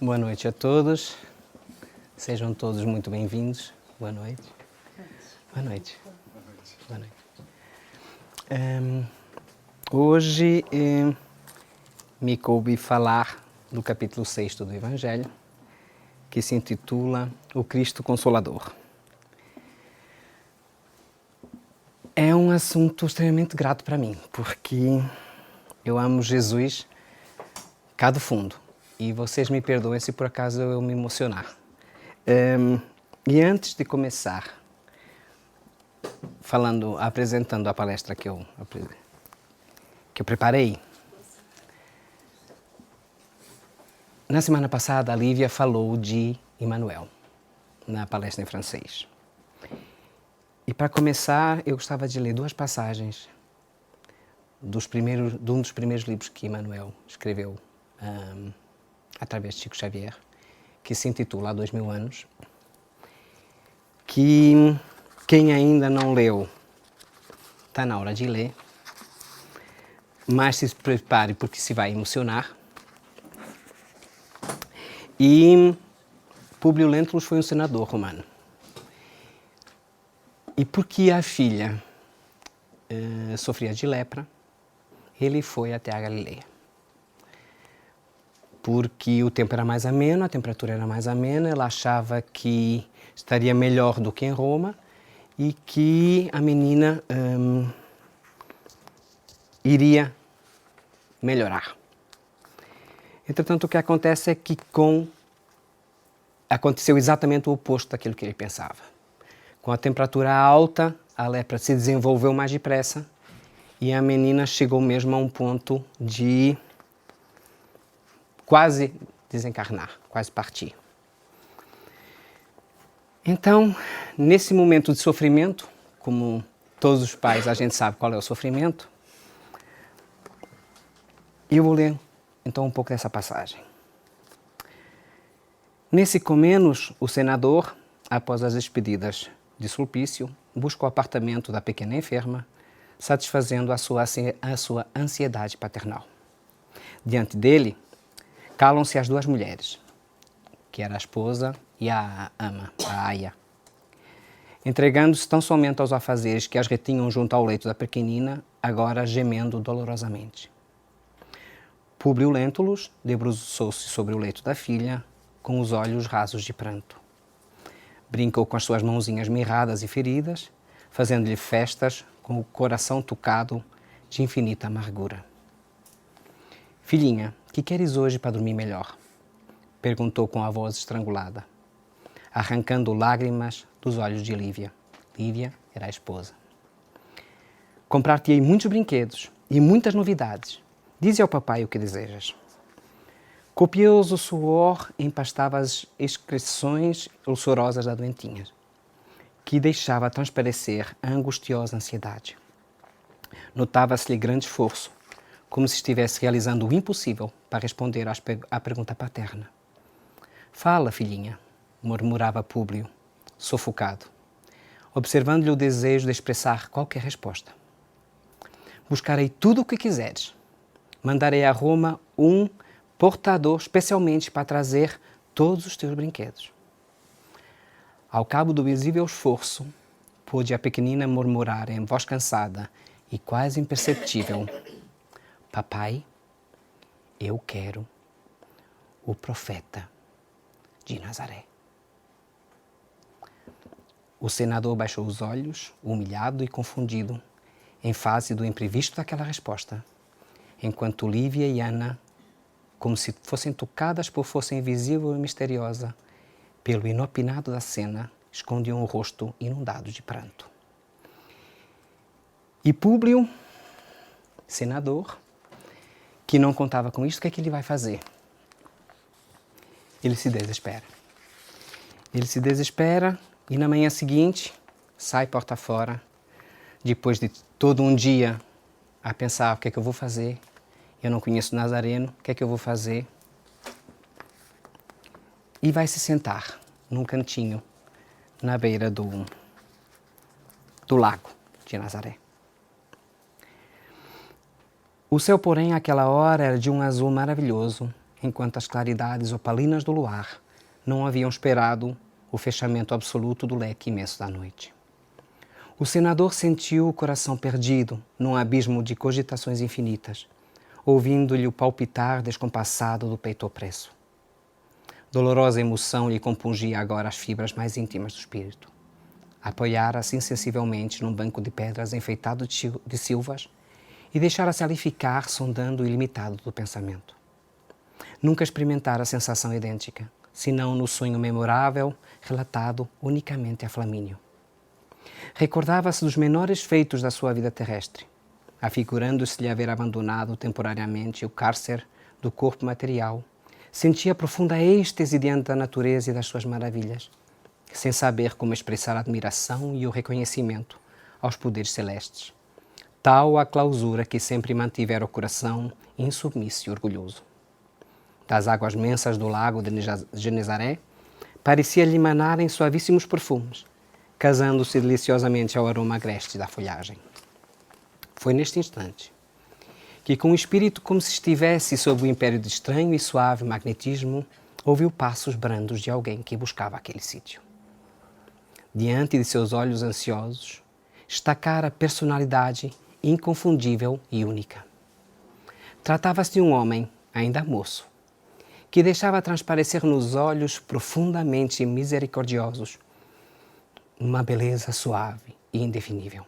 Boa noite a todos. Sejam todos muito bem-vindos. Boa noite. Boa noite. Boa noite. Hoje me coube falar do capítulo 6 do Evangelho, que se intitula O Cristo Consolador. É um assunto extremamente grato para mim, porque eu amo Jesus cá do fundo. E vocês me perdoem se por acaso eu me emocionar. E antes de começar, apresentando a palestra que eu preparei, na semana passada a Lívia falou de Emmanuel, na palestra em francês. E para começar, eu gostava de ler duas passagens de um dos primeiros livros que Emmanuel escreveu através de Chico Xavier, que se intitula Há 2000 anos, que quem ainda não leu, está na hora de ler, mas se prepare porque se vai emocionar. E Públio Lentulus foi um senador romano. E porque a filha sofria de lepra, ele foi até a Galileia. Porque o tempo era mais ameno, a temperatura era mais amena, ela achava que estaria melhor do que em Roma e que a menina iria melhorar. Entretanto, o que acontece é que aconteceu exatamente o oposto daquilo que ele pensava. Com a temperatura alta, a lepra se desenvolveu mais depressa e a menina chegou mesmo a um ponto de quase desencarnar, quase partir. Então, nesse momento de sofrimento, como todos os pais a gente sabe qual é o sofrimento, eu vou ler então um pouco dessa passagem. Nesse Comenos, o senador, após as despedidas de Sulpício, busca o apartamento da pequena enferma, satisfazendo a sua ansiedade paternal. Diante dele, calam-se as duas mulheres, que era a esposa e a ama, a aia. Entregando-se tão somente aos afazeres que as retinham junto ao leito da pequenina, agora gemendo dolorosamente. Públio Lentulus debruçou-se sobre o leito da filha, com os olhos rasos de pranto. Brincou com as suas mãozinhas mirradas e feridas, fazendo-lhe festas com o coração tocado de infinita amargura. Filhinha, que queres hoje para dormir melhor? Perguntou com a voz estrangulada, arrancando lágrimas dos olhos de Lívia. Lívia era a esposa. Comprar-te-ei muitos brinquedos e muitas novidades. Dize ao papai o que desejas. Copioso suor empastava as excreções ulcerosas da doentinha, que deixava transparecer a angustiosa ansiedade. Notava-se-lhe grande esforço, como se estivesse realizando o impossível para responder à pergunta paterna. Fala, filhinha, murmurava Públio, sufocado, observando-lhe o desejo de expressar qualquer resposta. Buscarei tudo o que quiseres. Mandarei a Roma um portador especialmente para trazer todos os teus brinquedos. Ao cabo do visível esforço, pôde a pequenina murmurar em voz cansada e quase imperceptível: Papai, eu quero o profeta de Nazaré. O senador baixou os olhos, humilhado e confundido, em face do imprevisto daquela resposta, enquanto Lívia e Ana, como se fossem tocadas por força invisível e misteriosa, pelo inopinado da cena, escondiam o rosto inundado de pranto. E Públio, senador, que não contava com isto, o que é que ele vai fazer? Ele se desespera. Ele se desespera e na manhã seguinte sai porta fora, depois de todo um dia a pensar o que é que eu vou fazer. Eu não conheço Nazareno, o que é que eu vou fazer? E vai se sentar num cantinho na beira do lago de Nazaré. O céu, porém, àquela hora era de um azul maravilhoso, enquanto as claridades opalinas do luar não haviam esperado o fechamento absoluto do leque imenso da noite. O senador sentiu o coração perdido num abismo de cogitações infinitas, ouvindo-lhe o palpitar descompassado do peito opresso. Dolorosa emoção lhe compungia agora as fibras mais íntimas do espírito. Apoiara-se insensivelmente num banco de pedras enfeitado de silvas e deixara-se ali ficar, sondando o ilimitado do pensamento. Nunca experimentara sensação idêntica, senão no sonho memorável relatado unicamente a Flamínio. Recordava-se dos menores feitos da sua vida terrestre, afigurando-se-lhe haver abandonado temporariamente o cárcere do corpo material. Sentia profunda êxtase diante da natureza e das suas maravilhas, sem saber como expressar a admiração e o reconhecimento aos poderes celestes. Tal a clausura que sempre mantivera o coração insubmisso e orgulhoso. Das águas mensas do lago de Genezaré, parecia-lhe emanarem suavíssimos perfumes, casando-se deliciosamente ao aroma agreste da folhagem. Foi neste instante que, com o espírito como se estivesse sob o império de estranho e suave magnetismo, ouviu passos brandos de alguém que buscava aquele sítio. Diante de seus olhos ansiosos, destacara a personalidade inconfundível e única. Tratava-se de um homem, ainda moço, que deixava transparecer nos olhos profundamente misericordiosos uma beleza suave e indefinível.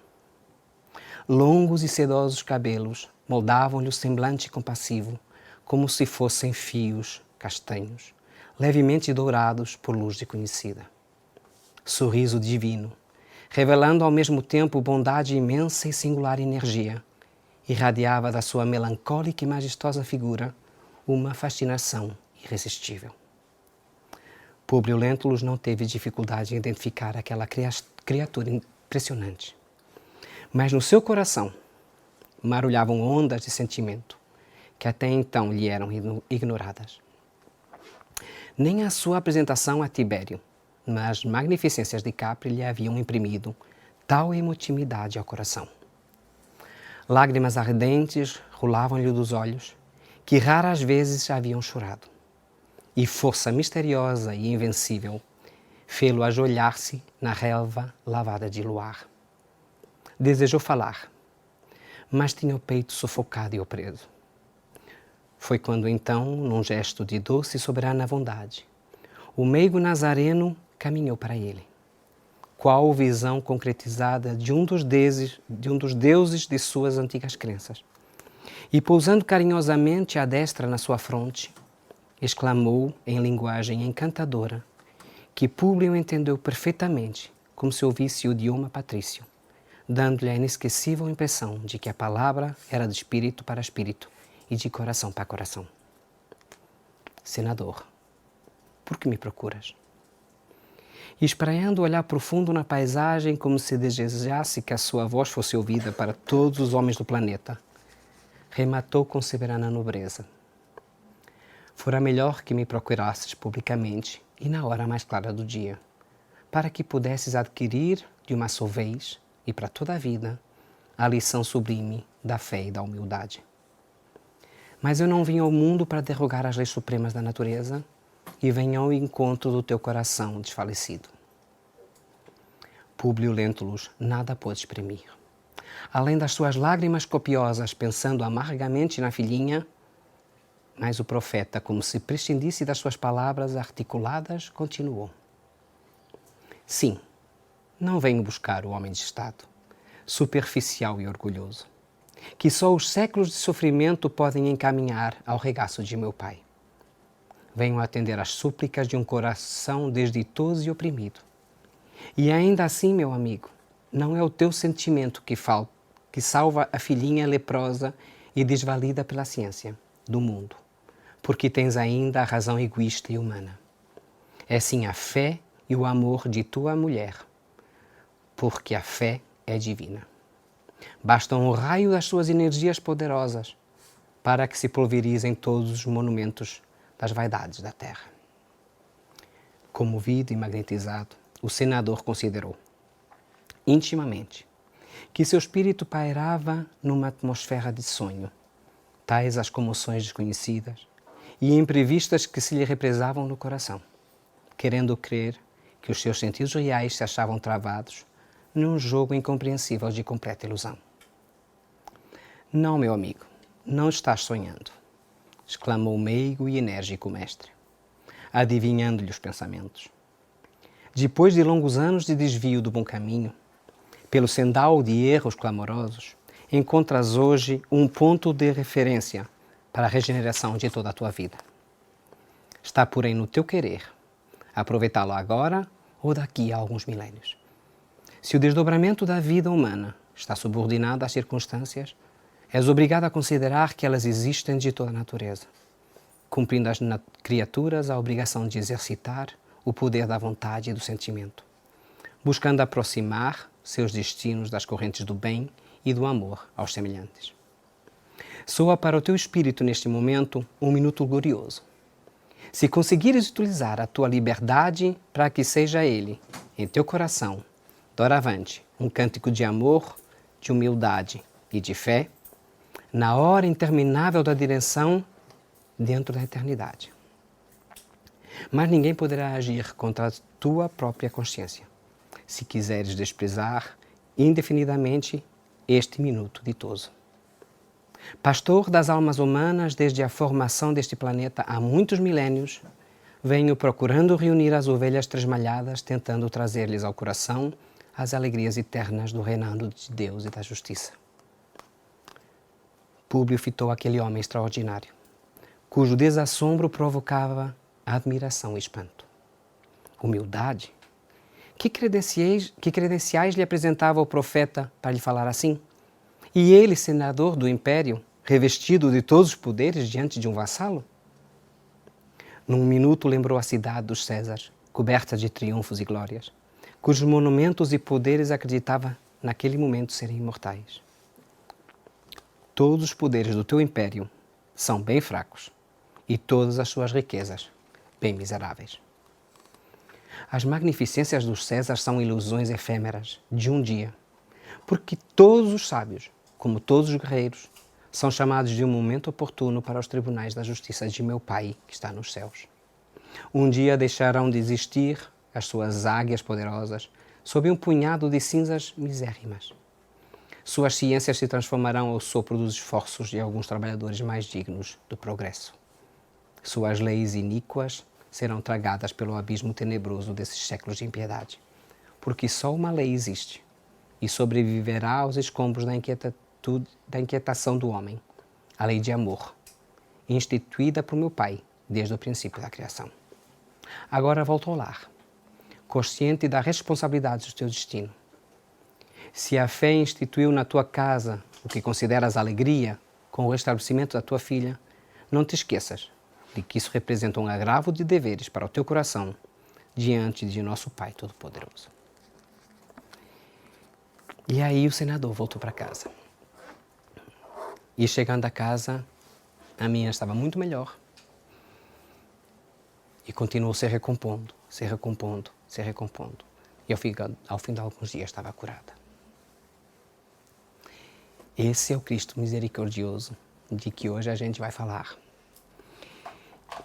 Longos e sedosos cabelos moldavam-lhe o semblante compassivo, como se fossem fios castanhos, levemente dourados por luz desconhecida. Sorriso divino, revelando ao mesmo tempo bondade imensa e singular energia, irradiava da sua melancólica e majestosa figura uma fascinação irresistível. Públio Lentulus não teve dificuldade em identificar aquela criatura impressionante. Mas no seu coração marulhavam ondas de sentimento que até então lhe eram ignoradas. Nem a sua apresentação a Tibério, mas as magnificências de Capri lhe haviam imprimido tal emotividade ao coração. Lágrimas ardentes rolavam-lhe dos olhos, que raras vezes haviam chorado, e força misteriosa e invencível fê-lo ajoelhar-se na relva lavada de luar. Desejou falar, mas tinha o peito sufocado e opreso. Foi quando então, num gesto de doce e soberana bondade, o meigo Nazareno caminhou para ele. Qual visão concretizada de um dos deuses de suas antigas crenças. E pousando carinhosamente a destra na sua fronte, exclamou em linguagem encantadora, que Públio entendeu perfeitamente, como se ouvisse o idioma patrício, dando-lhe a inesquecível impressão de que a palavra era de espírito para espírito e de coração para coração. Senador, por que me procuras? E espraiando o olhar profundo na paisagem, como se desejasse que a sua voz fosse ouvida para todos os homens do planeta, rematou com soberana nobreza. Fora melhor que me procurasses publicamente e na hora mais clara do dia, para que pudesses adquirir de uma só vez e para toda a vida a lição sublime da fé e da humildade. Mas eu não vim ao mundo para derrogar as leis supremas da natureza e venho ao encontro do teu coração desfalecido. Públio Lentulus nada pôde exprimir. Além das suas lágrimas copiosas, pensando amargamente na filhinha, mas o profeta, como se prescindisse das suas palavras articuladas, continuou. Sim, não venho buscar o homem de Estado, superficial e orgulhoso, que só os séculos de sofrimento podem encaminhar ao regaço de meu pai. Venho atender às súplicas de um coração desditoso e oprimido. E ainda assim, meu amigo, não é o teu sentimento que salva a filhinha leprosa e desvalida pela ciência do mundo, porque tens ainda a razão egoísta e humana. É sim a fé e o amor de tua mulher, porque a fé é divina. Basta um raio das suas energias poderosas para que se pulverizem todos os monumentos das vaidades da terra. Comovido e magnetizado, o senador considerou, intimamente, que seu espírito pairava numa atmosfera de sonho, tais as comoções desconhecidas, e imprevistas que se lhe represavam no coração, querendo crer que os seus sentidos reais se achavam travados num jogo incompreensível de completa ilusão. Não, meu amigo, não estás sonhando, exclamou o meigo e enérgico mestre, adivinhando-lhe os pensamentos. Depois de longos anos de desvio do bom caminho, pelo sendal de erros clamorosos, encontras hoje um ponto de referência para a regeneração de toda a tua vida. Está, porém, no teu querer aproveitá-lo agora ou daqui a alguns milênios. Se o desdobramento da vida humana está subordinado às circunstâncias, és obrigado a considerar que elas existem de toda a natureza, cumprindo às criaturas a obrigação de exercitar o poder da vontade e do sentimento, buscando aproximar seus destinos das correntes do bem e do amor aos semelhantes. Soa para o teu espírito neste momento um minuto glorioso. Se conseguires utilizar a tua liberdade para que seja ele, em teu coração, doravante, um cântico de amor, de humildade e de fé, na hora interminável da direção dentro da eternidade. Mas ninguém poderá agir contra a tua própria consciência, se quiseres desprezar indefinidamente este minuto ditoso. Pastor das almas humanas desde a formação deste planeta há muitos milênios, venho procurando reunir as ovelhas tresmalhadas, tentando trazer-lhes ao coração as alegrias eternas do reinado de Deus e da justiça. Públio fitou aquele homem extraordinário, cujo desassombro provocava admiração e espanto. Humildade? Que credenciais lhe apresentava o profeta para lhe falar assim? E ele, senador do império, revestido de todos os poderes diante de um vassalo? Num minuto lembrou a cidade dos Césares, coberta de triunfos e glórias, cujos monumentos e poderes acreditava naquele momento serem imortais. Todos os poderes do teu império são bem fracos e todas as suas riquezas bem miseráveis. As magnificências dos Césares são ilusões efêmeras de um dia, porque todos os sábios, como todos os guerreiros, são chamados de um momento oportuno para os tribunais da justiça de meu Pai, que está nos céus. Um dia deixarão de existir as suas águias poderosas sob um punhado de cinzas misérrimas. Suas ciências se transformarão ao sopro dos esforços de alguns trabalhadores mais dignos do progresso. Suas leis iníquas serão tragadas pelo abismo tenebroso desses séculos de impiedade, porque só uma lei existe e sobreviverá aos escombros da inquietação do homem, a lei de amor, instituída por meu Pai desde o princípio da criação. Agora volta ao lar, consciente da responsabilidade do teu destino. Se a fé instituiu na tua casa o que consideras alegria com o restabelecimento da tua filha, não te esqueças de que isso representa um agravo de deveres para o teu coração diante de nosso Pai Todo-Poderoso. E aí o senador voltou para casa. E chegando a casa, a minha estava muito melhor. E continuou se recompondo, se recompondo, se recompondo. E ao fim de alguns dias estava curada. Esse é o Cristo misericordioso de que hoje a gente vai falar.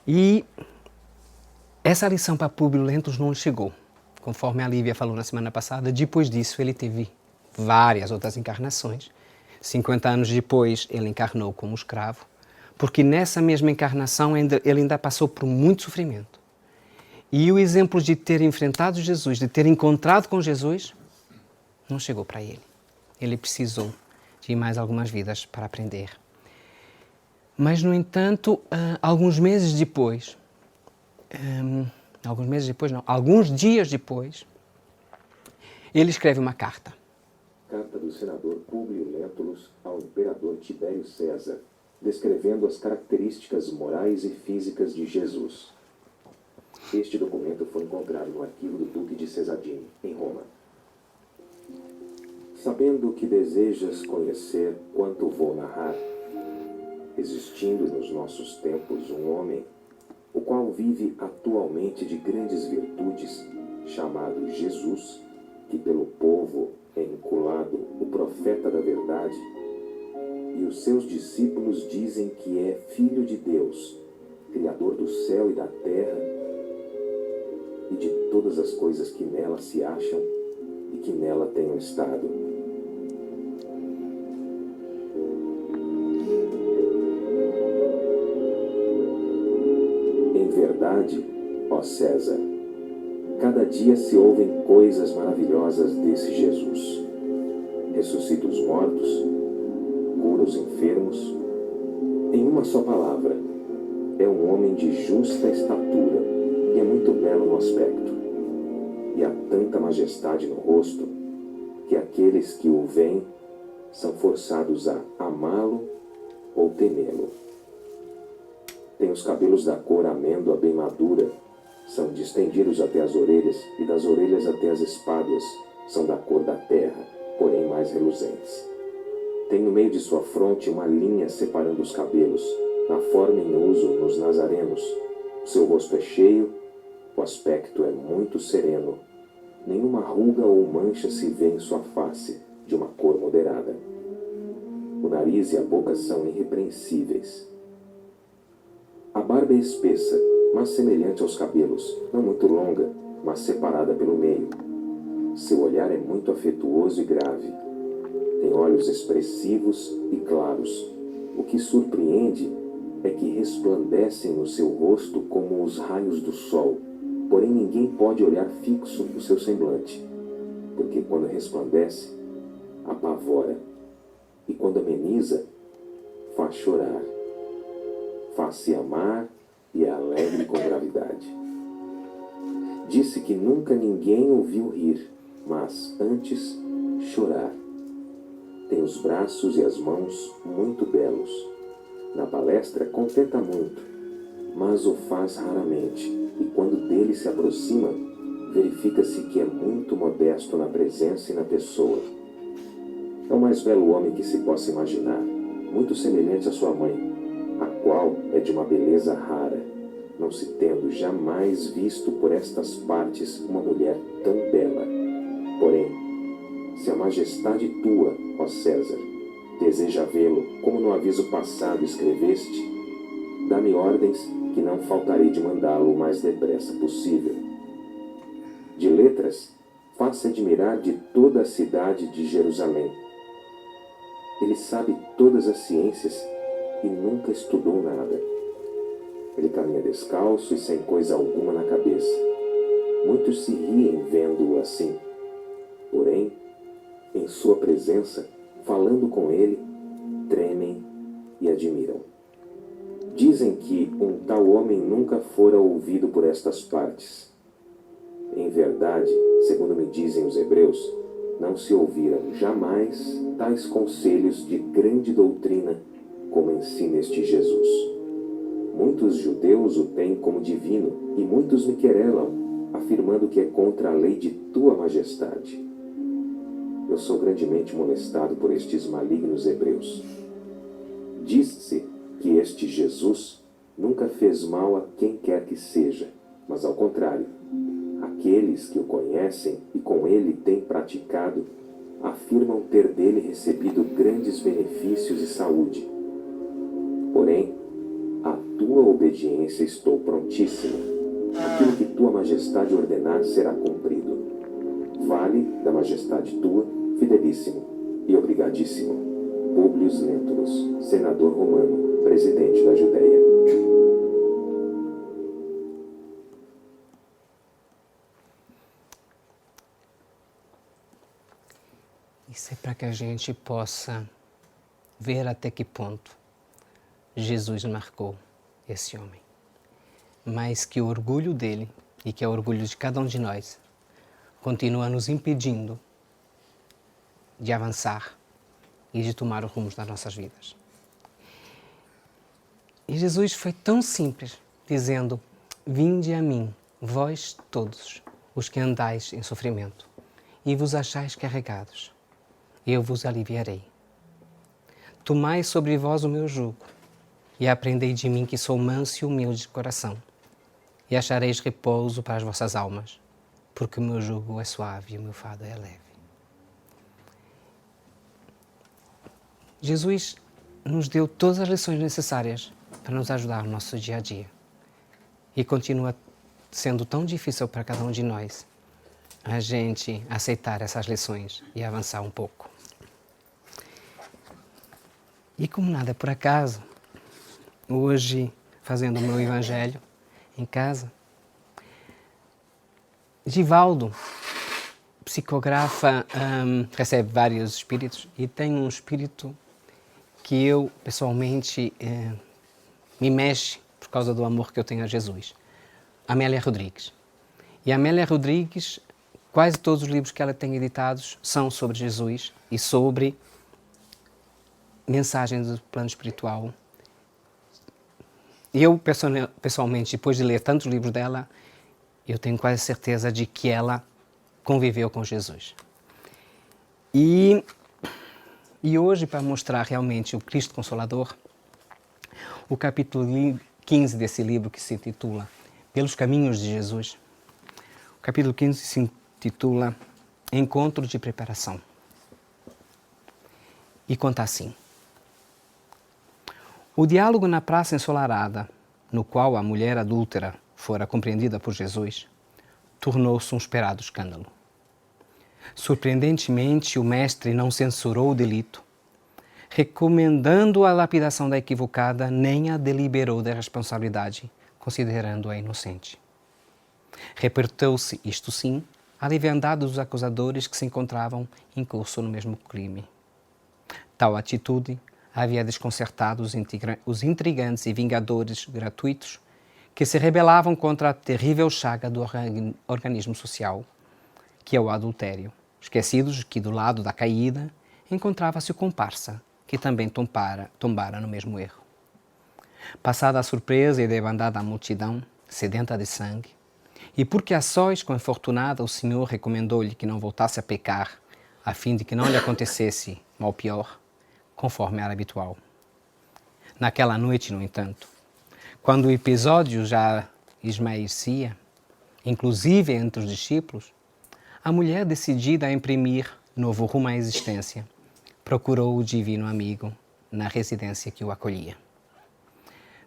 E essa lição para Públio Lentulus não chegou. Conforme a Lívia falou na semana passada, depois disso ele teve várias outras encarnações. 50 anos depois ele encarnou como escravo, porque nessa mesma encarnação ele ainda passou por muito sofrimento. E o exemplo de ter enfrentado Jesus, de ter encontrado com Jesus, não chegou para ele. Ele precisou de mais algumas vidas para aprender. Mas, no entanto, alguns dias depois, ele escreve uma carta. Carta do senador Públio Lentulus ao imperador Tibério César, descrevendo as características morais e físicas de Jesus. Este documento foi encontrado no arquivo do Duque de Cesadini, em Roma. Sabendo que desejas conhecer quanto vou narrar, existindo nos nossos tempos um homem, o qual vive atualmente de grandes virtudes, chamado Jesus, que pelo povo é inculado o profeta da verdade, e os seus discípulos dizem que é filho de Deus, Criador do céu e da terra e de todas as coisas que nela se acham e que nela tenham estado. Em verdade, ó César, cada dia se ouvem coisas maravilhosas desse Jesus. Ressuscita os mortos, cura os enfermos. Em uma só palavra, é um homem de justa estatura e é muito belo no aspecto. E há tanta majestade no rosto que aqueles que o veem são forçados a amá-lo ou temê-lo. Tem os cabelos da cor amêndoa bem madura, são distendidos até as orelhas, e das orelhas até as espáduas são da cor da terra, porém mais reluzentes. Tem no meio de sua fronte uma linha separando os cabelos, na forma em uso nos nazarenos. Seu rosto é cheio, o aspecto é muito sereno. Nenhuma ruga ou mancha se vê em sua face, de uma cor moderada. O nariz e a boca são irrepreensíveis. A barba é espessa, mas semelhante aos cabelos, não muito longa, mas separada pelo meio. Seu olhar é muito afetuoso e grave. Tem olhos expressivos e claros. O que surpreende é que resplandecem no seu rosto como os raios do sol, porém ninguém pode olhar fixo o seu semblante, porque quando resplandece, apavora, e quando ameniza, faz chorar. Faz-se amar e é alegre com gravidade. Disse que nunca ninguém ouviu rir, mas antes chorar. Tem os braços e as mãos muito belos. Na palestra contenta muito, mas o faz raramente, e quando dele se aproxima, verifica-se que é muito modesto na presença e na pessoa. É o mais belo homem que se possa imaginar, muito semelhante à sua mãe, a qual é de uma beleza rara, não se tendo jamais visto por estas partes uma mulher tão bela. Porém, se a majestade tua, ó César, deseja vê-lo, como no aviso passado escreveste, dá-me ordens que não faltarei de mandá-lo o mais depressa possível. De letras, faz-se admirar de toda a cidade de Jerusalém. Ele sabe todas as ciências e nunca estudou nada. Ele caminha descalço e sem coisa alguma na cabeça. Muitos se riem vendo-o assim. Porém, em sua presença, falando com ele, tremem e admiram. Dizem que um tal homem nunca fora ouvido por estas partes. Em verdade, segundo me dizem os hebreus, não se ouviram jamais tais conselhos de grande doutrina como ensina este Jesus. Muitos judeus o têm como divino e muitos me querelam, afirmando que é contra a lei de tua majestade. Eu sou grandemente molestado por estes malignos hebreus. Diz-se que este Jesus nunca fez mal a quem quer que seja, mas ao contrário, aqueles que o conhecem e com ele têm praticado, afirmam ter dele recebido grandes benefícios e saúde. Porém, à tua obediência estou prontíssimo. Aquilo que tua majestade ordenar será cumprido. Vale da majestade tua, fidelíssimo e obrigadíssimo, Públio Lentulus, senador romano, presidente da Judéia. Isso é para que a gente possa ver até que ponto Jesus marcou esse homem. Mas que o orgulho dele, e que é o orgulho de cada um de nós, continua nos impedindo de avançar e de tomar o rumo das nossas vidas. E Jesus foi tão simples, dizendo: vinde a mim, vós todos, os que andais em sofrimento, e vos achais carregados, eu vos aliviarei. Tomai sobre vós o meu jugo, e aprendei de mim que sou manso e humilde de coração, e achareis repouso para as vossas almas, porque o meu jugo é suave e o meu fardo é leve. Jesus nos deu todas as lições necessárias para nos ajudar no nosso dia a dia. E continua sendo tão difícil para cada um de nós a gente aceitar essas lições e avançar um pouco. E como nada é por acaso, hoje, fazendo o meu evangelho em casa, Givaldo psicografa, recebe vários espíritos e tem um espírito que eu, pessoalmente, me mexe por causa do amor que eu tenho a Jesus. Amélia Rodrigues. E a Amélia Rodrigues, quase todos os livros que ela tem editados são sobre Jesus e sobre mensagens do plano espiritual. E eu, pessoalmente, depois de ler tantos livros dela, eu tenho quase certeza de que ela conviveu com Jesus. E hoje, para mostrar realmente o Cristo Consolador, o capítulo 15 desse livro, que se intitula Pelos Caminhos de Jesus, o capítulo 15 se intitula Encontro de Preparação. E conta assim. O diálogo na praça ensolarada, no qual a mulher adúltera fora compreendida por Jesus, tornou-se um esperado escândalo. Surpreendentemente, o mestre não censurou o delito, recomendando a lapidação da equivocada, nem a deliberou da responsabilidade, considerando-a inocente. Repertou-se, isto sim, a leviandade dos acusadores que se encontravam em curso no mesmo crime. Tal atitude havia desconcertado os intrigantes e vingadores gratuitos que se rebelavam contra a terrível chaga do organismo social, que é o adultério, esquecidos que do lado da caída encontrava-se o comparsa, que também tombara no mesmo erro. Passada a surpresa e debandada a multidão, sedenta de sangue, e porque a sós com a infortunada o Senhor recomendou-lhe que não voltasse a pecar, a fim de que não lhe acontecesse mal pior, conforme era habitual. Naquela noite, no entanto, quando o episódio já esmaecia, inclusive entre os discípulos, a mulher, decidida a imprimir novo rumo à existência, procurou o divino amigo na residência que o acolhia.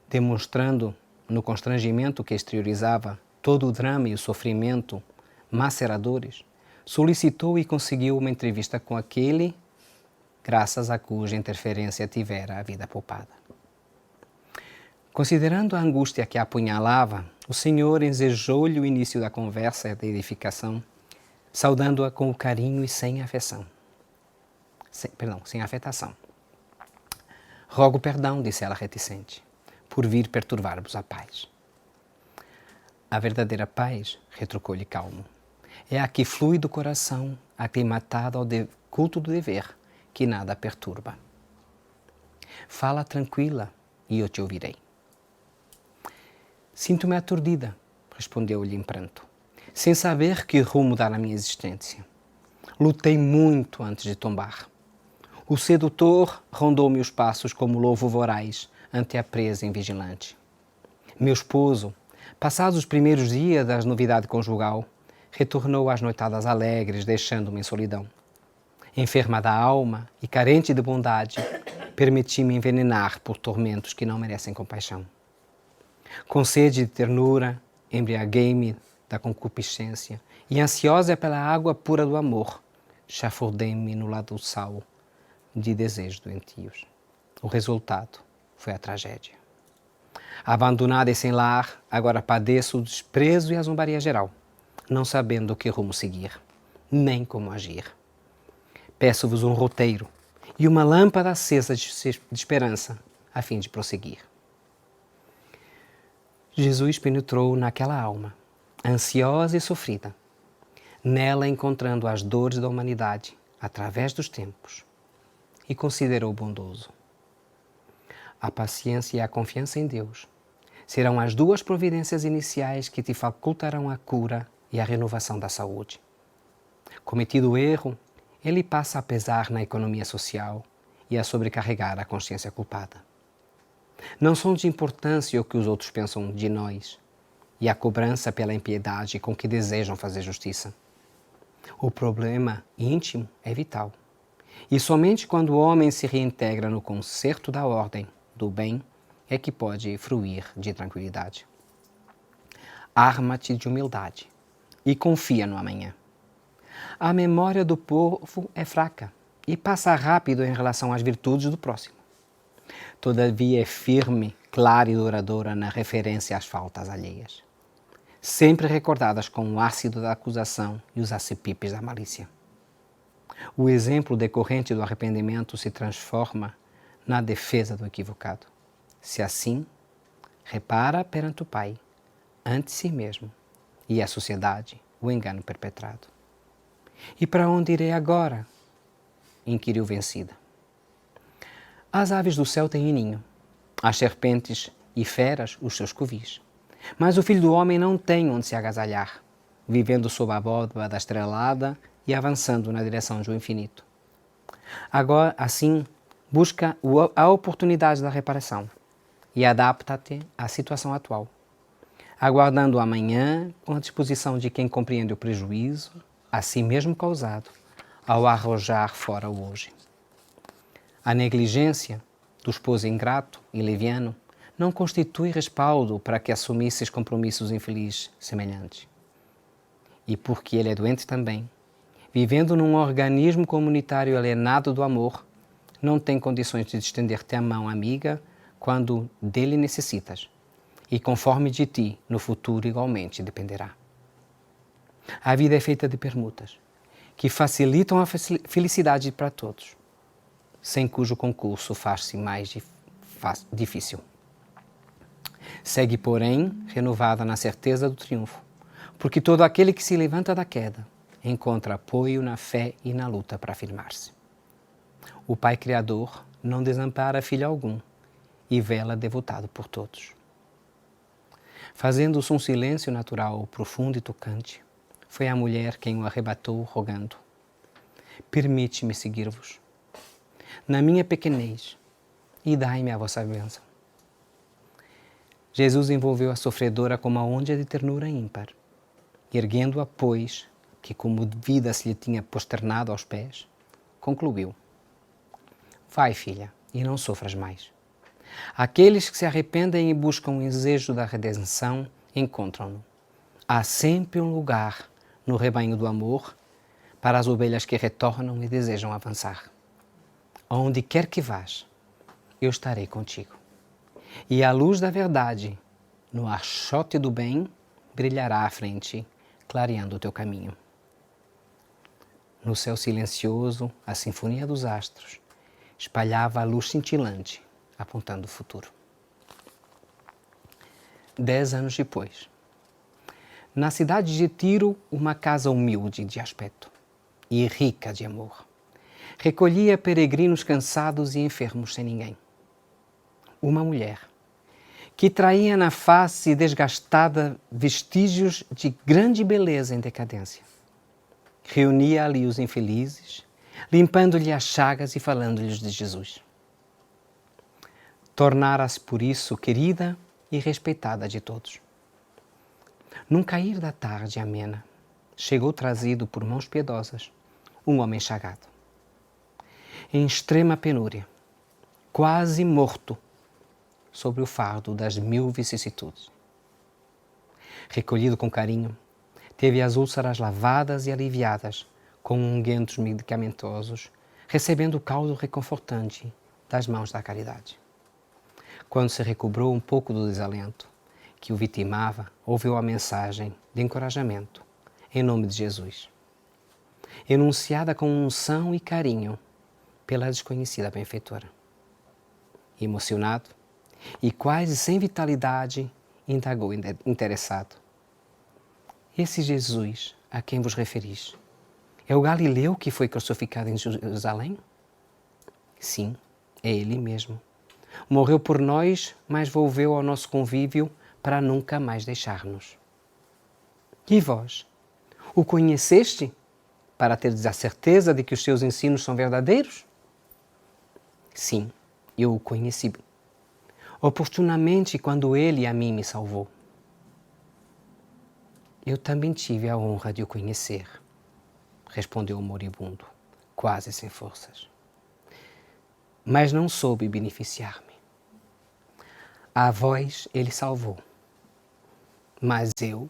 Demonstrando no constrangimento que exteriorizava todo o drama e o sofrimento maceradores, solicitou e conseguiu uma entrevista com aquele, graças a cuja interferência tivera a vida poupada. Considerando a angústia que a apunhalava, o Senhor ensejou-lhe o início da conversa e da edificação, saudando-a com o carinho e sem afetação. Rogo perdão, disse ela reticente, por vir perturbar-vos a paz. A verdadeira paz, retrucou-lhe calmo, é a que flui do coração, aclimatado ao culto do dever, que nada perturba. Fala tranquila e eu te ouvirei. Sinto-me aturdida, respondeu-lhe em pranto, sem saber que rumo dar à minha existência. Lutei muito antes de tombar. O sedutor rondou-me os passos como lobo voraz ante a presa invigilante. Meu esposo, passados os primeiros dias da novidade conjugal, retornou às noitadas alegres, deixando-me em solidão. Enferma da alma e carente de bondade, permiti-me envenenar por tormentos que não merecem compaixão. Com sede de ternura, embriaguei-me da concupiscência e, ansiosa pela água pura do amor, chafurdei-me no lado-sal de desejos doentios. O resultado foi a tragédia. Abandonada e sem lar, agora padeço o desprezo e a zombaria geral, não sabendo que rumo seguir, nem como agir. Peço-vos um roteiro e uma lâmpada acesa de esperança, a fim de prosseguir. Jesus penetrou naquela alma, ansiosa e sofrida, nela encontrando as dores da humanidade através dos tempos, e considerou bondoso. A paciência e a confiança em Deus serão as duas providências iniciais que te facultarão a cura e a renovação da saúde. Cometido o erro, ele passa a pesar na economia social e a sobrecarregar a consciência culpada. Não são de importância o que os outros pensam de nós e a cobrança pela impiedade com que desejam fazer justiça. O problema íntimo é vital. E somente quando o homem se reintegra no concerto da ordem, do bem, é que pode fruir de tranquilidade. Arma-te de humildade e confia no amanhã. A memória do povo é fraca e passa rápido em relação às virtudes do próximo. Todavia é firme, clara e duradoura na referência às faltas alheias, sempre recordadas com o ácido da acusação e os acepipes da malícia. O exemplo decorrente do arrependimento se transforma na defesa do equivocado. Se assim, repara perante o Pai, ante si mesmo e a sociedade, o engano perpetrado. E para onde irei agora? Inquiriu vencida. As aves do céu têm ninho, as serpentes e feras os seus covis. Mas o Filho do Homem não tem onde se agasalhar, vivendo sob a abóbada da estrelada e avançando na direção do infinito. Agora, assim, busca a oportunidade da reparação e adapta-te à situação atual, aguardando o amanhã com a disposição de quem compreende o prejuízo, a si mesmo causado, ao arrojar fora o hoje. A negligência do esposo ingrato e leviano não constitui respaldo para que assumisses compromissos infelizes semelhantes. E porque ele é doente também, vivendo num organismo comunitário alienado do amor, não tem condições de estender-te a mão amiga quando dele necessitas, e conforme de ti, no futuro igualmente dependerá. A vida é feita de permutas, que facilitam a felicidade para todos, sem cujo concurso faz-se mais difícil. Segue, porém, renovada na certeza do triunfo, porque todo aquele que se levanta da queda encontra apoio na fé e na luta para afirmar-se. O Pai Criador não desampara filho algum e vela devotado por todos. Fazendo-se um silêncio natural, profundo e tocante, foi a mulher quem o arrebatou, rogando: permite-me seguir-vos na minha pequenez e dai-me a vossa bênção. Jesus envolveu a sofredora com uma onda de ternura ímpar, erguendo-a, pois, que como vida se lhe tinha posternado aos pés, concluiu: vai, filha, e não sofras mais. Aqueles que se arrependem e buscam o desejo da redenção encontram-no. Há sempre um lugar no rebanho do amor para as ovelhas que retornam e desejam avançar. Onde quer que vás, eu estarei contigo. E a luz da verdade, no archote do bem, brilhará à frente, clareando o teu caminho. No céu silencioso, a sinfonia dos astros espalhava a luz cintilante, apontando o futuro. 10 anos depois, na cidade de Tiro, uma casa humilde de aspecto e rica de amor recolhia peregrinos cansados e enfermos sem ninguém. Uma mulher que traía na face desgastada vestígios de grande beleza em decadência. Reunia ali os infelizes, limpando-lhe as chagas e falando-lhes de Jesus. Tornara-se por isso querida e respeitada de todos. Num cair da tarde amena, chegou trazido por mãos piedosas um homem chagado. Em extrema penúria, quase morto, sobre o fardo das 1000 vicissitudes. Recolhido com carinho, teve as úlceras lavadas e aliviadas com unguentos medicamentosos, recebendo o caldo reconfortante das mãos da caridade. Quando se recobrou um pouco do desalento que o vitimava, ouviu a mensagem de encorajamento em nome de Jesus, enunciada com unção e carinho pela desconhecida benfeitora. Emocionado e quase sem vitalidade, indagou interessado: esse Jesus a quem vos referis é o Galileu que foi crucificado em Jerusalém? Sim, é ele mesmo. Morreu por nós, mas volveu ao nosso convívio para nunca mais deixar-nos. E vós? O conheceste para teres a certeza de que os seus ensinos são verdadeiros? Sim, eu o conheci oportunamente quando ele a mim me salvou. Eu também tive a honra de o conhecer, respondeu o moribundo, quase sem forças. Mas não soube beneficiar-me. A vós ele salvou, Mas eu,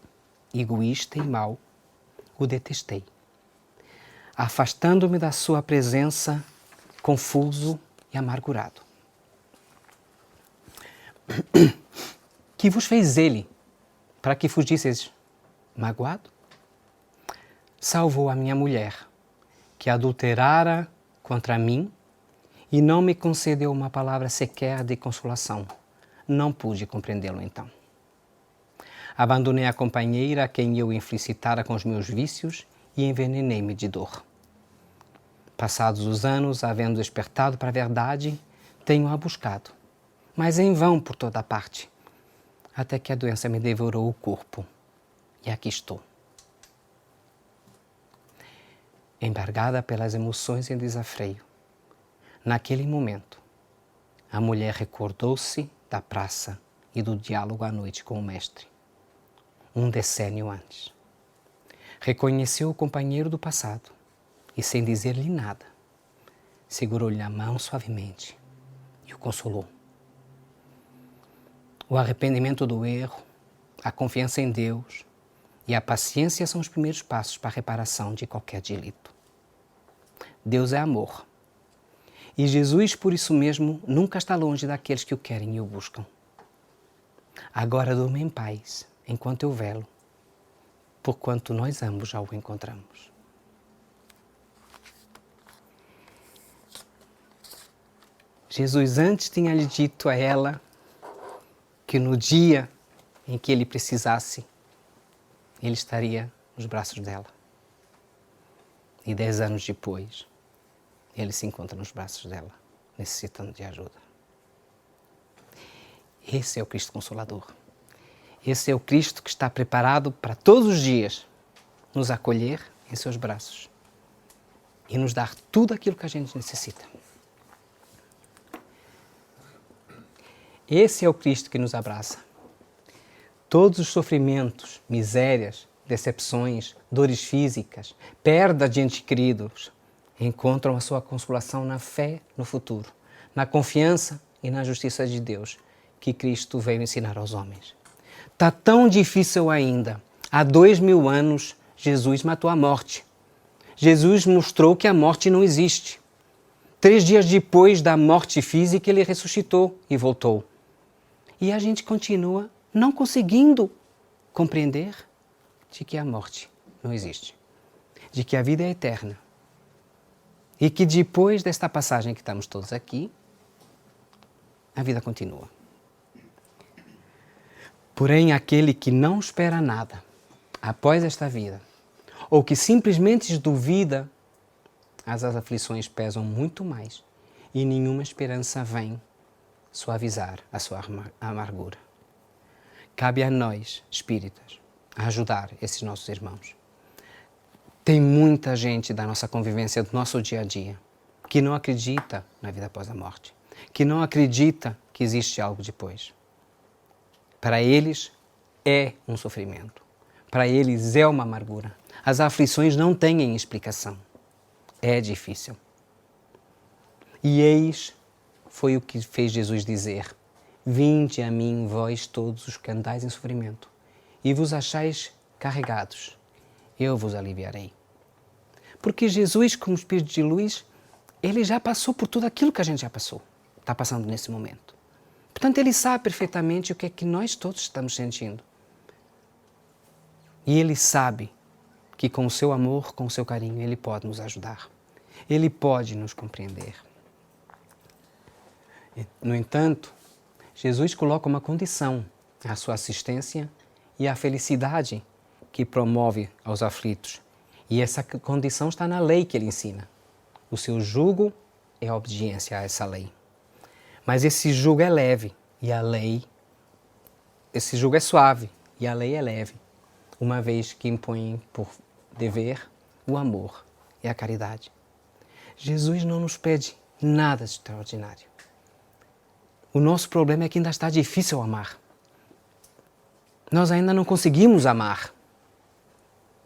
egoísta e mau, o detestei, afastando-me da sua presença, confuso e amargurado. Que vos fez ele, para que fugisseis magoado? Salvou a minha mulher, que adulterara contra mim e não me concedeu uma palavra sequer de consolação. Não pude compreendê-lo então. Abandonei a companheira a quem eu inflicitara com os meus vícios e envenenei-me de dor. Passados os anos, havendo despertado para a verdade, tenho-a buscado, mas em vão por toda a parte, até que a doença me devorou o corpo. E aqui estou. Embargada pelas emoções em desafreio. Naquele momento, a mulher recordou-se da praça e do diálogo à noite com o mestre, um decênio antes. Reconheceu o companheiro do passado e, sem dizer-lhe nada, segurou-lhe a mão suavemente e o consolou. O arrependimento do erro, a confiança em Deus e a paciência são os primeiros passos para a reparação de qualquer delito. Deus é amor. E Jesus, por isso mesmo, nunca está longe daqueles que o querem e o buscam. Agora durma em paz, enquanto eu velo, porquanto nós ambos já o encontramos. Jesus antes tinha lhe dito a ela que no dia em que ele precisasse, ele estaria nos braços dela. E 10 anos depois, ele se encontra nos braços dela, necessitando de ajuda. Esse é o Cristo Consolador. Esse é o Cristo que está preparado para todos os dias nos acolher em seus braços e nos dar tudo aquilo que a gente necessita. Esse é o Cristo que nos abraça. Todos os sofrimentos, misérias, decepções, dores físicas, perda de entes queridos, encontram a sua consolação na fé no futuro, na confiança e na justiça de Deus que Cristo veio ensinar aos homens. Está tão difícil ainda. Há 2000 anos, Jesus matou a morte. Jesus mostrou que a morte não existe. 3 dias depois da morte física, ele ressuscitou e voltou. E a gente continua não conseguindo compreender de que a morte não existe, de que a vida é eterna. E que depois desta passagem que estamos todos aqui, a vida continua. Porém, aquele que não espera nada após esta vida, ou que simplesmente duvida, as aflições pesam muito mais e nenhuma esperança vem suavizar a sua amargura. Cabe a nós, espíritas, ajudar esses nossos irmãos. Tem muita gente da nossa convivência, do nosso dia a dia, que não acredita na vida após a morte, que não acredita que existe algo depois. Para eles é um sofrimento, para eles é uma amargura. As aflições não têm explicação, é difícil. E eis foi o que fez Jesus dizer: vinde a mim, vós todos os que andais em sofrimento, e vos achais carregados, eu vos aliviarei. Porque Jesus, como Espírito de luz, ele já passou por tudo aquilo que a gente já passou, está passando nesse momento. Portanto, ele sabe perfeitamente o que é que nós todos estamos sentindo. E ele sabe que com o seu amor, com o seu carinho, ele pode nos ajudar. Ele pode nos compreender. No entanto, Jesus coloca uma condição à sua assistência e à felicidade que promove aos aflitos. E essa condição está na lei que ele ensina. O seu jugo é a obediência a essa lei. Mas esse jugo é leve e a lei, esse jugo é suave e a lei é leve, uma vez que impõe por dever o amor e a caridade. Jesus não nos pede nada de extraordinário. O nosso problema é que ainda está difícil amar. Nós ainda não conseguimos amar.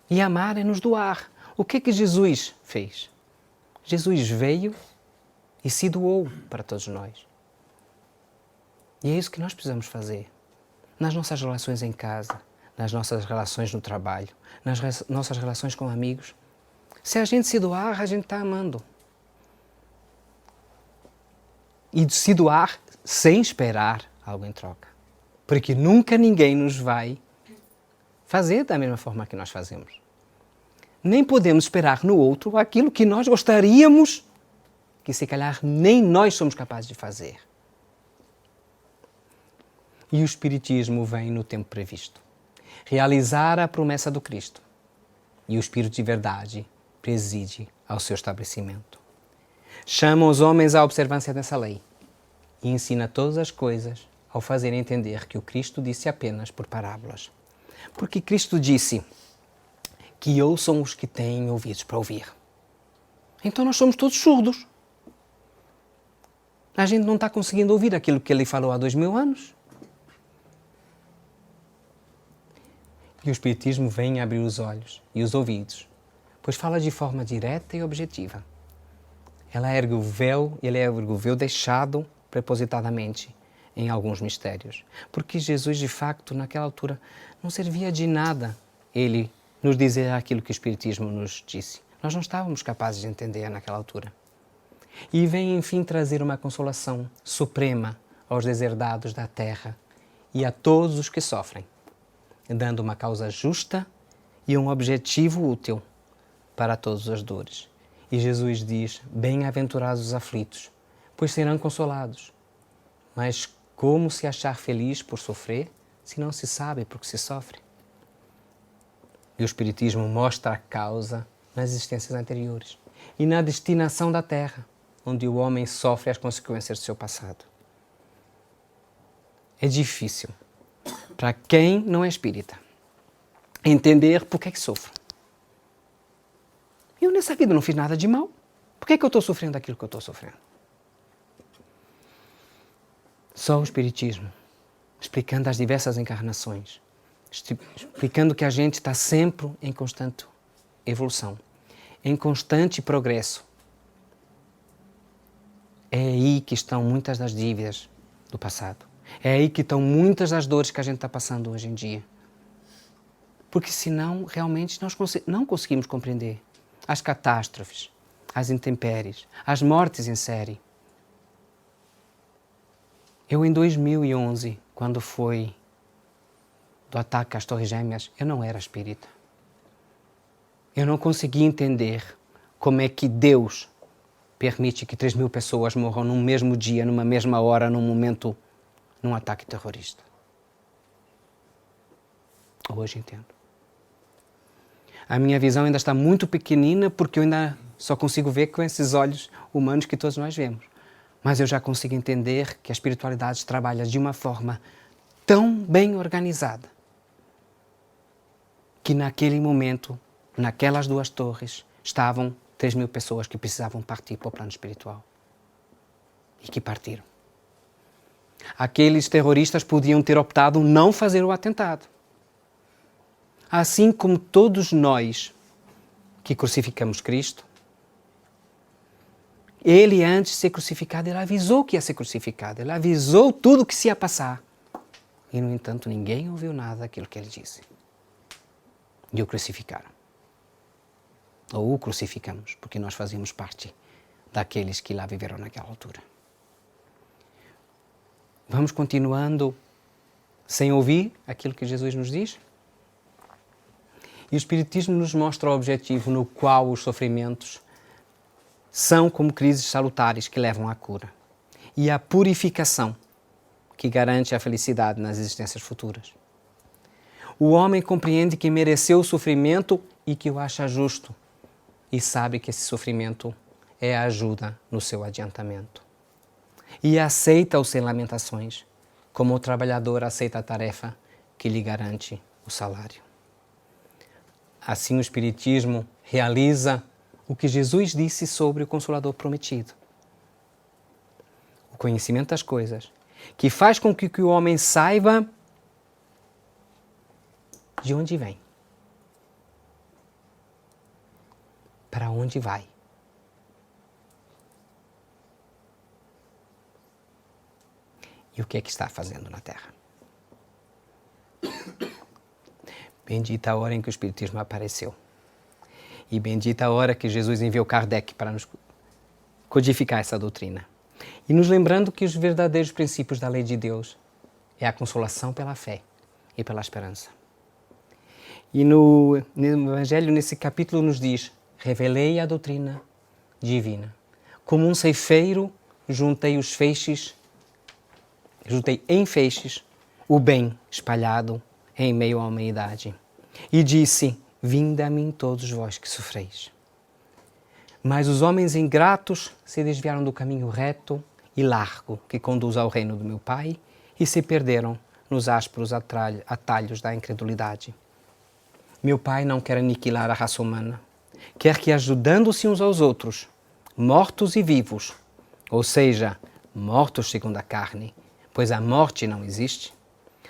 E amar é nos doar. O que Jesus fez? Jesus veio e se doou para todos nós. E é isso que nós precisamos fazer. Nas nossas relações em casa, nas nossas relações no trabalho, nossas relações com amigos. Se a gente se doar, a gente está amando. E se doar sem esperar algo em troca. Porque nunca ninguém nos vai fazer da mesma forma que nós fazemos. Nem podemos esperar no outro aquilo que nós gostaríamos que se calhar nem nós somos capazes de fazer. E o Espiritismo vem no tempo previsto. Realizar a promessa do Cristo. E o Espírito de verdade preside ao seu estabelecimento. Chama os homens à observância dessa lei e ensina todas as coisas ao fazer entender que o Cristo disse apenas por parábolas. Porque Cristo disse que ouçam os que têm ouvidos para ouvir. Então nós somos todos surdos. A gente não está conseguindo ouvir aquilo que ele falou há 2000 anos. E o Espiritismo vem abrir os olhos e os ouvidos, pois fala de forma direta e objetiva. Ele ergue o véu deixado propositadamente em alguns mistérios. Porque Jesus, de facto, naquela altura, não servia de nada ele nos dizer aquilo que o Espiritismo nos disse. Nós não estávamos capazes de entender naquela altura. E vem, enfim, trazer uma consolação suprema aos deserdados da terra e a todos os que sofrem, dando uma causa justa e um objetivo útil para todas as dores. E Jesus diz, bem-aventurados os aflitos, pois serão consolados. Mas como se achar feliz por sofrer, se não se sabe por que se sofre? E o Espiritismo mostra a causa nas existências anteriores e na destinação da Terra, onde o homem sofre as consequências do seu passado. É difícil, para quem não é espírita, entender por que sofro. Eu nessa vida não fiz nada de mal. Por que eu estou sofrendo aquilo que eu estou sofrendo? Só o Espiritismo, explicando as diversas encarnações, explicando que a gente está sempre em constante evolução, em constante progresso. É aí que estão muitas das dívidas do passado. É aí que estão muitas das dores que a gente está passando hoje em dia. Porque senão, realmente, nós não conseguimos compreender as catástrofes, as intempéries, as mortes em série. Eu, em 2011, quando foi do ataque às Torres Gêmeas, eu não era espírita. Eu não conseguia entender como é que Deus permite que 3.000 pessoas morram num mesmo dia, numa mesma hora, num momento, num ataque terrorista. Hoje entendo. A minha visão ainda está muito pequenina porque eu ainda só consigo ver com esses olhos humanos que todos nós vemos. Mas eu já consigo entender que a espiritualidade trabalha de uma forma tão bem organizada que naquele momento, naquelas 2 torres, estavam 3.000 pessoas que precisavam partir para o plano espiritual. E que partiram. Aqueles terroristas podiam ter optado não fazer o atentado. Assim como todos nós que crucificamos Cristo, ele, antes de ser crucificado, ele avisou que ia ser crucificado. Ele avisou tudo o que se ia passar. E, no entanto, ninguém ouviu nada daquilo que ele disse. E o crucificaram. Ou o crucificamos, porque nós fazíamos parte daqueles que lá viveram naquela altura. Vamos continuando sem ouvir aquilo que Jesus nos diz? E o Espiritismo nos mostra o objetivo no qual os sofrimentos são como crises salutares que levam à cura e à purificação que garante a felicidade nas existências futuras. O homem compreende que mereceu o sofrimento e que o acha justo e sabe que esse sofrimento é a ajuda no seu adiantamento. E aceita-o sem lamentações, como o trabalhador aceita a tarefa que lhe garante o salário. Assim o Espiritismo realiza o que Jesus disse sobre o Consolador prometido. O conhecimento das coisas, que faz com que o homem saiba de onde vem, para onde vai. E o que é que está fazendo na Terra. Bendita a hora em que o Espiritismo apareceu. E bendita a hora que Jesus enviou Kardec para nos codificar essa doutrina. E nos lembrando que os verdadeiros princípios da lei de Deus é a consolação pela fé e pela esperança. E no Evangelho, nesse capítulo, nos diz: revelei a doutrina divina. Como um ceifeiro, juntei em feixes o bem espalhado em meio à humanidade. E disse: vinde a mim todos vós que sofreis. Mas os homens ingratos se desviaram do caminho reto e largo que conduz ao reino do meu Pai e se perderam nos ásperos atalhos da incredulidade. Meu Pai não quer aniquilar a raça humana. Quer que, ajudando-se uns aos outros, mortos e vivos, ou seja, mortos segundo a carne, pois a morte não existe,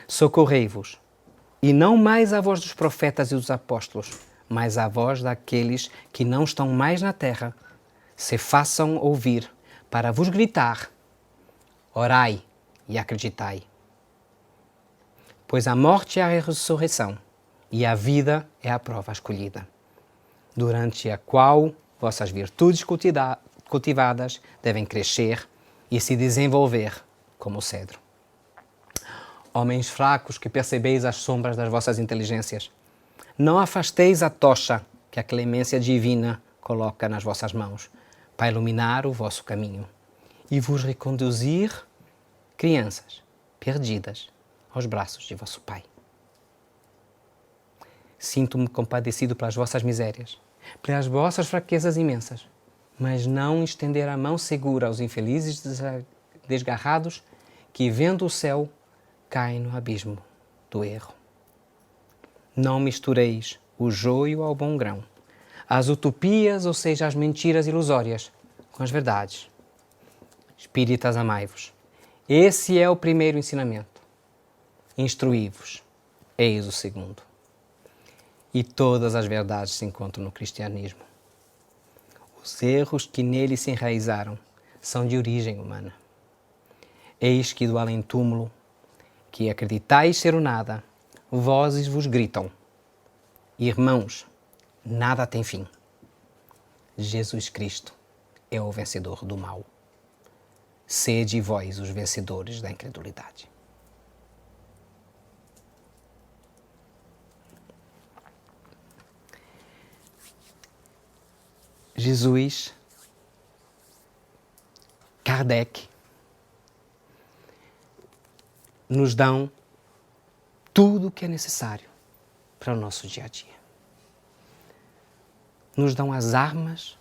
socorrei-vos, e não mais a voz dos profetas e dos apóstolos, mas a voz daqueles que não estão mais na terra, se façam ouvir para vos gritar: orai e acreditai. Pois a morte é a ressurreição, e a vida é a prova escolhida, durante a qual vossas virtudes cultivadas devem crescer e se desenvolver como o cedro. Homens fracos que percebeis as sombras das vossas inteligências, não afasteis a tocha que a clemência divina coloca nas vossas mãos para iluminar o vosso caminho e vos reconduzir, crianças perdidas, aos braços de vosso Pai. Sinto-me compadecido pelas vossas misérias, pelas vossas fraquezas imensas, mas não estender a mão segura aos infelizes desgarrados que, vendo o céu, caem no abismo do erro. Não mistureis o joio ao bom grão, as utopias, ou seja, as mentiras ilusórias, com as verdades. Espíritas, amai-vos. Esse é o primeiro ensinamento. Instruí-vos. Eis o segundo. E todas as verdades se encontram no cristianismo. Os erros que nele se enraizaram são de origem humana. Eis que do além-túmulo, que acreditais ser o nada, vozes vos gritam: irmãos, nada tem fim. Jesus Cristo é o vencedor do mal. Sede vós os vencedores da incredulidade. Jesus, Kardec, nos dão tudo o que é necessário para o nosso dia a dia. Nos dão as armas,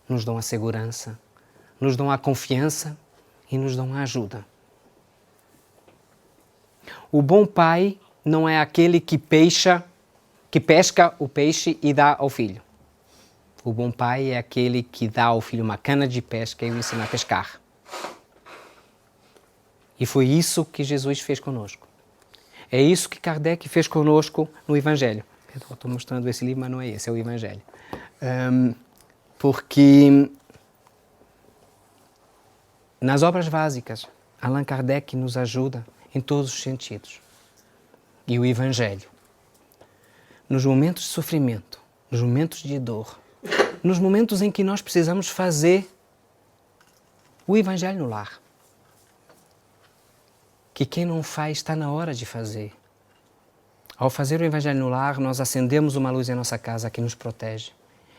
nos dão a segurança, nos dão a confiança e nos dão a ajuda. O bom pai não é aquele que pesca o peixe e dá ao filho. O bom pai é aquele que dá ao filho uma cana de pesca e o ensina a pescar. E foi isso que Jesus fez conosco. É isso que Kardec fez conosco no Evangelho. Estou mostrando esse livro, mas não é esse, é o Evangelho. Porque nas obras básicas, Allan Kardec nos ajuda em todos os sentidos. E o Evangelho, nos momentos de sofrimento, nos momentos de dor, nos momentos em que nós precisamos fazer o Evangelho no lar. Que quem não faz está na hora de fazer. Ao fazer o Evangelho no lar, nós acendemos uma luz em nossa casa que nos protege,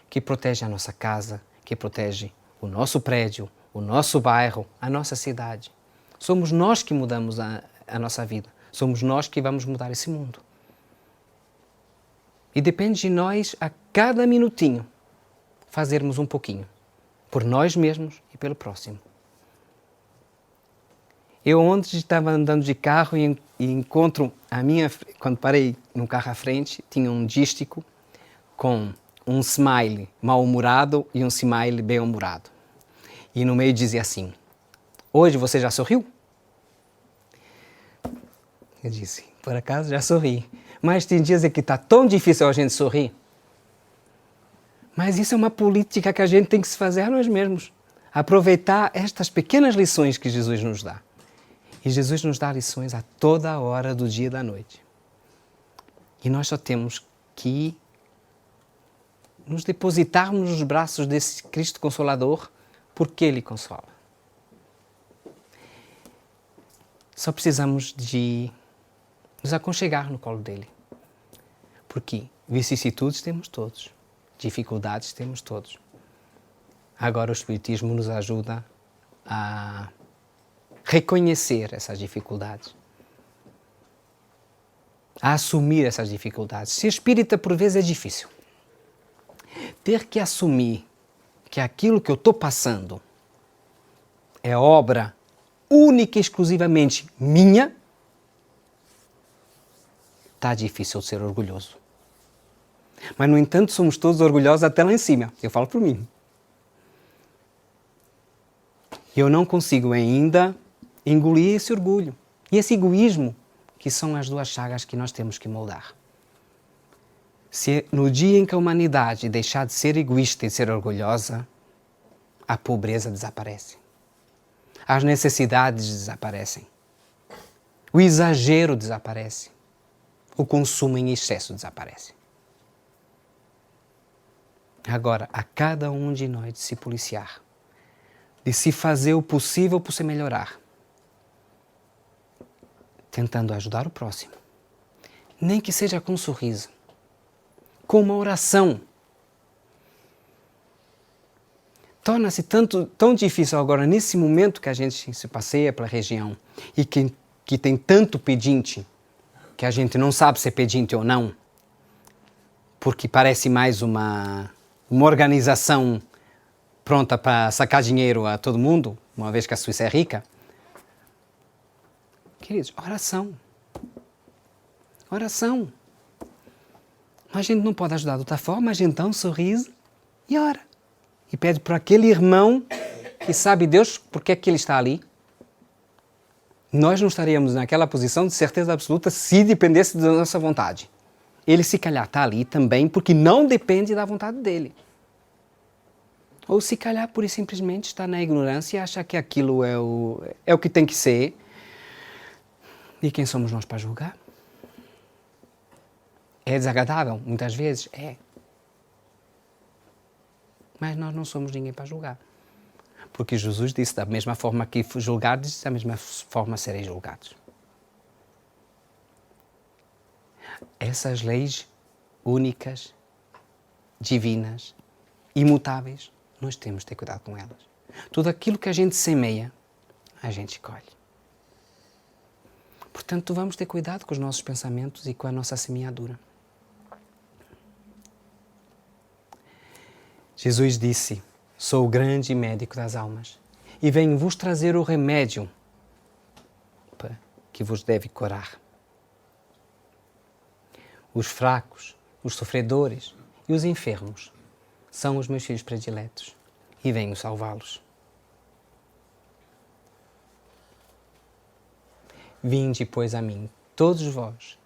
que protege a nossa casa, que protege o nosso prédio, o nosso bairro, a nossa cidade. Somos nós que mudamos a nossa vida. Somos nós que vamos mudar esse mundo. E depende de nós, a cada minutinho, fazermos um pouquinho. Por nós mesmos e pelo próximo. Eu ontem estava andando de carro e encontro quando parei no carro à frente, tinha um dístico com um smile mal-humorado e um smile bem-humorado. E no meio dizia assim: hoje você já sorriu? Eu disse: por acaso já sorri. Mas tem dias em que está tão difícil a gente sorrir. Mas isso é uma política que a gente tem que se fazer a nós mesmos. Aproveitar estas pequenas lições que Jesus nos dá. E Jesus nos dá lições a toda hora do dia e da noite. E nós só temos aqui nos depositarmos nos braços desse Cristo Consolador, porque Ele consola. Só precisamos de nos aconchegar no colo dele. Porque vicissitudes temos todos, dificuldades temos todos. Agora o Espiritismo nos ajuda a reconhecer essas dificuldades, a assumir essas dificuldades. Ser espírita por vezes é difícil. Ter que assumir que aquilo que eu estou passando é obra única e exclusivamente minha, está difícil de ser orgulhoso. Mas, no entanto, somos todos orgulhosos até lá em cima. Eu falo por mim. Eu não consigo ainda engolir esse orgulho e esse egoísmo, que são as duas chagas que nós temos que moldar. Se no dia em que a humanidade deixar de ser egoísta e de ser orgulhosa, a pobreza desaparece. As necessidades desaparecem. O exagero desaparece. O consumo em excesso desaparece. Agora, a cada um de nós de se policiar, de se fazer o possível por se melhorar, tentando ajudar o próximo, nem que seja com um sorriso, com uma oração. Torna-se tão difícil agora, nesse momento que a gente se passeia pela região e que tem tanto pedinte, que a gente não sabe se é pedinte ou não, porque parece mais uma organização pronta para sacar dinheiro a todo mundo, uma vez que a Suíça é rica. Queridos, oração. Oração. A gente não pode ajudar de outra forma, a gente dá um sorriso e ora. E pede para aquele irmão que sabe Deus porque é que ele está ali. Nós não estaríamos naquela posição de certeza absoluta se dependesse da nossa vontade. Ele se calhar está ali também porque não depende da vontade dele. Ou se calhar pura e simplesmente está na ignorância e acha que aquilo é o que tem que ser. E quem somos nós para julgar? É desagradável? Muitas vezes é. Mas nós não somos ninguém para julgar. Porque Jesus disse, da mesma forma que julgardes, da mesma forma sereis julgados. Essas leis únicas, divinas, imutáveis, nós temos de ter cuidado com elas. Tudo aquilo que a gente semeia, a gente colhe. Portanto, vamos ter cuidado com os nossos pensamentos e com a nossa semeadura. Jesus disse, sou o grande médico das almas e venho vos trazer o remédio que vos deve curar. Os fracos, os sofredores e os enfermos são os meus filhos prediletos e venho salvá-los. Vinde, pois, a mim, todos vós,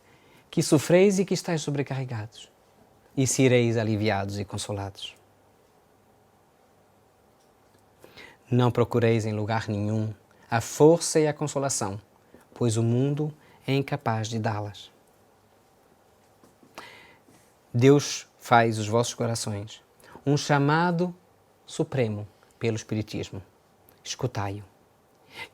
que sofreis e que estáis sobrecarregados, e sereis aliviados e consolados. Não procureis em lugar nenhum a força e a consolação, pois o mundo é incapaz de dá-las. Deus faz os vossos corações um chamado supremo pelo Espiritismo. Escutai-o.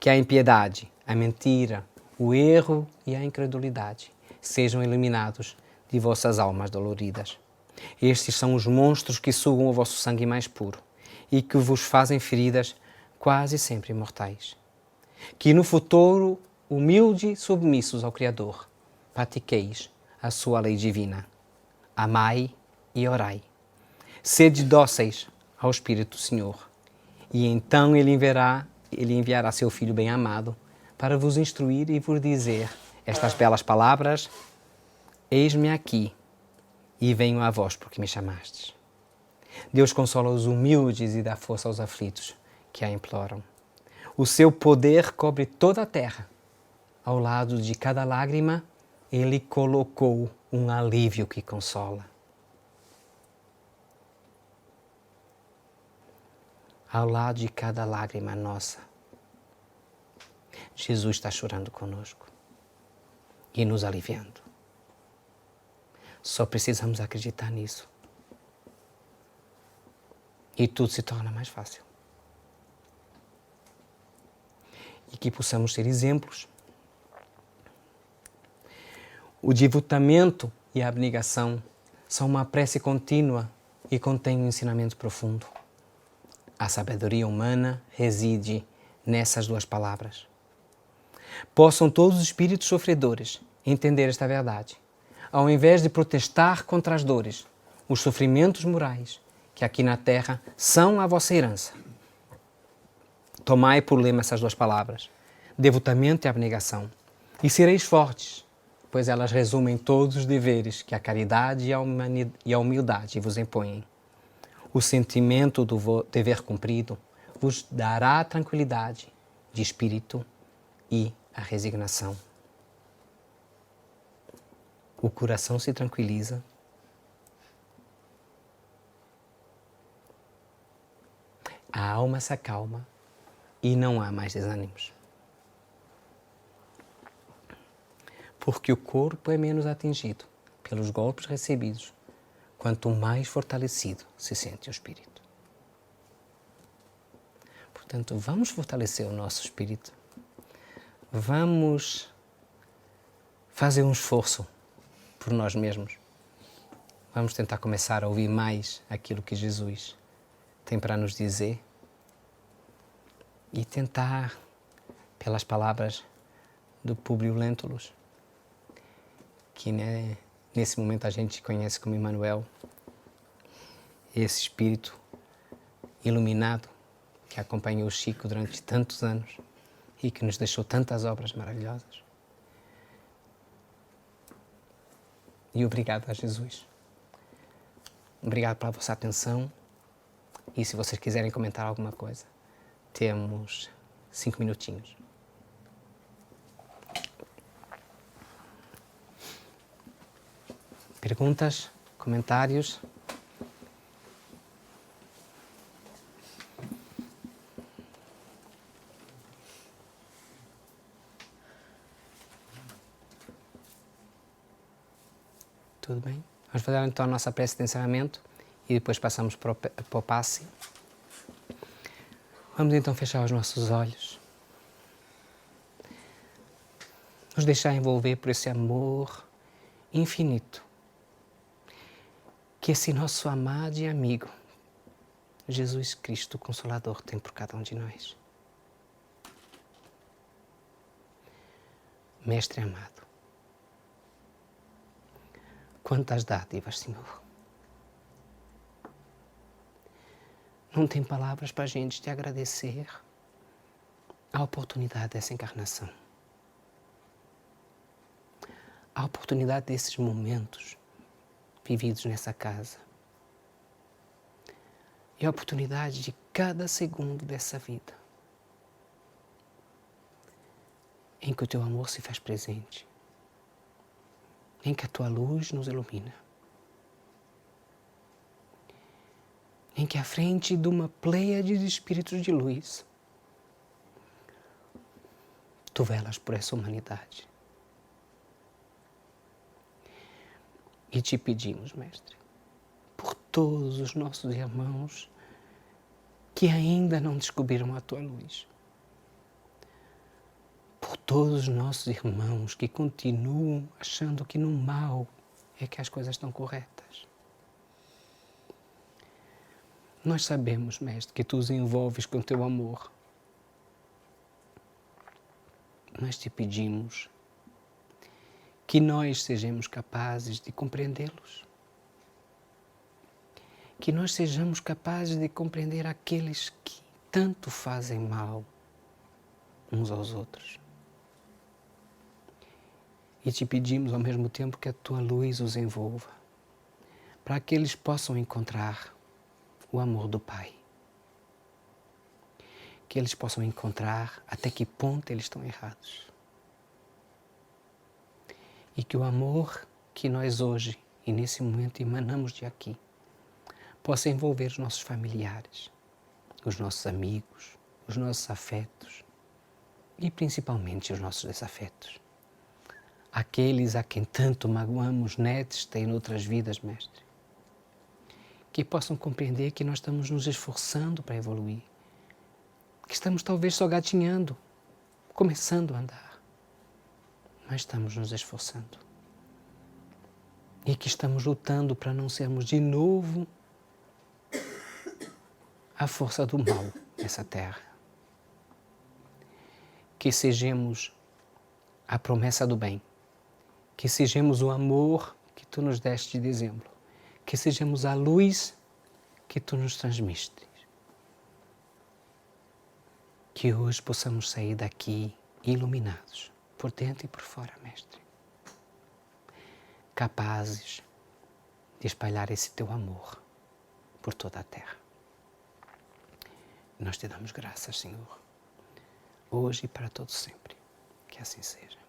Que a impiedade, a mentira, o erro e a incredulidade sejam eliminados de vossas almas doloridas. Estes são os monstros que sugam o vosso sangue mais puro e que vos fazem feridas quase sempre mortais. Que no futuro, humilde e submissos ao Criador, pratiqueis a sua lei divina. Amai e orai. Sede dóceis ao Espírito Senhor, e então Ele enviará seu Filho bem-amado para vos instruir e vos dizer estas belas palavras: eis-me aqui e venho a vós porque me chamastes. Deus consola os humildes e dá força aos aflitos que a imploram. O seu poder cobre toda a terra. Ao lado de cada lágrima, Ele colocou um alívio que consola. Ao lado de cada lágrima nossa, Jesus está chorando conosco e nos aliviando. Só precisamos acreditar nisso. E tudo se torna mais fácil. E que possamos ser exemplos. O devotamento e a abnegação são uma prece contínua e contêm um ensinamento profundo. A sabedoria humana reside nessas duas palavras. Possam todos os espíritos sofredores entender esta verdade, ao invés de protestar contra as dores, os sofrimentos morais, que aqui na terra são a vossa herança. Tomai por lema essas duas palavras, devotamento e abnegação, e sereis fortes, pois elas resumem todos os deveres que a caridade e a humildade vos impõem. O sentimento do dever cumprido vos dará a tranquilidade de espírito e a resignação. O coração se tranquiliza, a alma se acalma e não há mais desânimos. Porque o corpo é menos atingido pelos golpes recebidos, quanto mais fortalecido se sente o espírito. Portanto, vamos fortalecer o nosso espírito. Vamos fazer um esforço por nós mesmos. Vamos tentar começar a ouvir mais aquilo que Jesus tem para nos dizer e tentar, pelas palavras do Públio Lentulus, que nesse momento a gente conhece como Emmanuel, esse espírito iluminado que acompanhou o Chico durante tantos anos e que nos deixou tantas obras maravilhosas. E obrigado a Jesus. Obrigado pela vossa atenção. E se vocês quiserem comentar alguma coisa, temos 5 minutinhos. Perguntas? Comentários? Tudo bem? Vamos fazer então a nossa prece de encerramento e depois passamos para o passe. Vamos então fechar os nossos olhos. Nos deixar envolver por esse amor infinito que esse nosso amado e amigo, Jesus Cristo Consolador, tem por cada um de nós. Mestre amado, quantas dádivas, Senhor. Não tem palavras para a gente te agradecer a oportunidade dessa encarnação. A oportunidade desses momentos vividos nessa casa. E a oportunidade de cada segundo dessa vida em que o teu amor se faz presente, em que a tua luz nos ilumina, em que à frente de uma pleiade de espíritos de luz, tu velas por essa humanidade. E te pedimos, Mestre, por todos os nossos irmãos que ainda não descobriram a tua luz, por todos os nossos irmãos que continuam achando que no mal é que as coisas estão corretas. Nós sabemos, Mestre, que tu os envolves com teu amor. Nós te pedimos que nós sejamos capazes de compreendê-los. Que nós sejamos capazes de compreender aqueles que tanto fazem mal uns aos outros. E te pedimos ao mesmo tempo que a tua luz os envolva, para que eles possam encontrar o amor do Pai. Que eles possam encontrar até que ponto eles estão errados. E que o amor que nós hoje e nesse momento emanamos de aqui possa envolver os nossos familiares, os nossos amigos, os nossos afetos e principalmente os nossos desafetos. aqueles a quem tanto magoamos nesta e noutras vidas, Mestre. Que possam compreender que nós estamos nos esforçando para evoluir, que estamos talvez só gatinhando, começando a andar, mas estamos nos esforçando. E que estamos lutando para não sermos de novo a força do mal nessa terra. Que sejamos a promessa do bem, que sejamos o amor que Tu nos deste de exemplo, que sejamos a luz que Tu nos transmites. Que hoje possamos sair daqui iluminados, por dentro e por fora, Mestre. Capazes de espalhar esse Teu amor por toda a terra. Nós Te damos graças, Senhor, hoje e para todo sempre. Que assim seja.